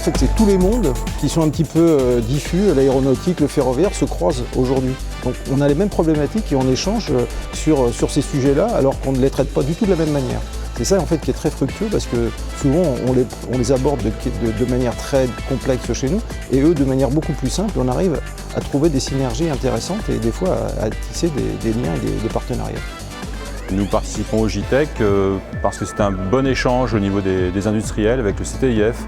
fait que c'est tous les mondes qui sont un petit peu diffus, l'aéronautique, le ferroviaire se croisent aujourd'hui. Donc on a les mêmes problématiques et on échange sur ces sujets-là alors qu'on ne les traite pas du tout de la même manière. C'est ça en fait qui est très fructueux parce que souvent on les aborde de manière très complexe chez nous et eux de manière beaucoup plus simple. On arrive à trouver des synergies intéressantes et des fois à tisser des liens et des partenariats. Nous participons au JTEC parce que c'est un bon échange au niveau des industriels avec le CTIF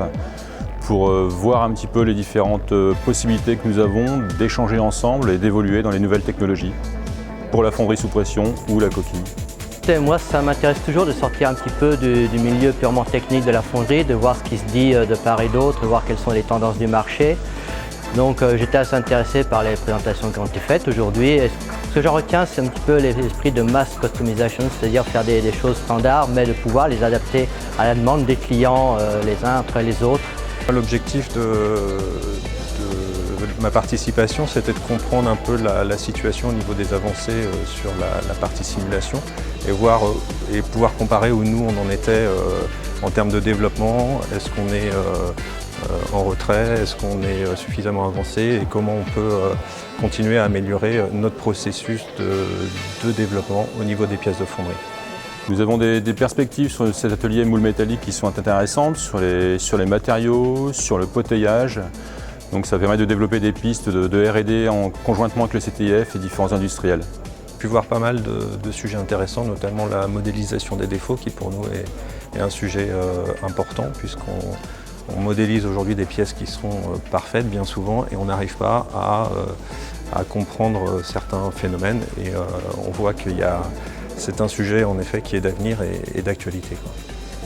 pour voir un petit peu les différentes possibilités que nous avons d'échanger ensemble et d'évoluer dans les nouvelles technologies pour la fonderie sous pression ou la coquille. Moi, ça m'intéresse toujours de sortir un petit peu du milieu purement technique de la fonderie, de voir ce qui se dit de part et d'autre, de voir quelles sont les tendances du marché. Donc j'étais assez intéressé par les présentations qui ont été faites aujourd'hui. Ce que j'en retiens, c'est un petit peu l'esprit de mass customization, c'est-à-dire faire des choses standards, mais de pouvoir les adapter à la demande des clients les uns après les autres. L'objectif de ma participation, c'était de comprendre un peu la situation au niveau des avancées sur la partie simulation et voir et pouvoir comparer où nous on en était en termes de développement. Est-ce qu'on est en retrait, est-ce qu'on est suffisamment avancé et comment on peut continuer à améliorer notre processus de développement au niveau des pièces de fonderie. Nous avons des perspectives sur cet atelier moule métallique qui sont intéressantes sur les matériaux, sur le poteillage. Donc ça permet de développer des pistes de R&D conjointement avec le CTIF et différents industriels. J'ai pu voir pas mal de sujets intéressants, notamment la modélisation des défauts qui pour nous est un sujet important puisqu'on modélise aujourd'hui des pièces qui sont parfaites bien souvent et on n'arrive pas à comprendre certains phénomènes et on voit c'est un sujet en effet qui est d'avenir et d'actualité.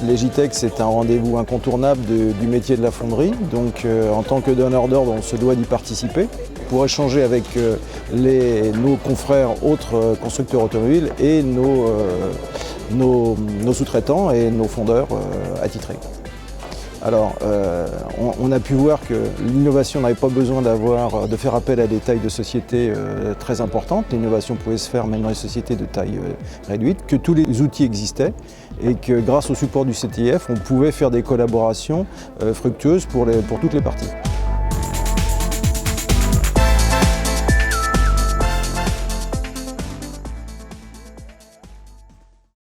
Les JTEC, c'est un rendez-vous incontournable du métier de la fonderie. Donc en tant que donneur d'ordre, on se doit d'y participer pour échanger avec nos confrères autres constructeurs automobiles et nos sous-traitants et nos fondeurs attitrés. Alors, on a pu voir que l'innovation n'avait pas besoin de faire appel à des tailles de sociétés très importantes. L'innovation pouvait se faire même dans les sociétés de taille réduite, que tous les outils existaient et que grâce au support du CTIF, on pouvait faire des collaborations fructueuses pour toutes les parties.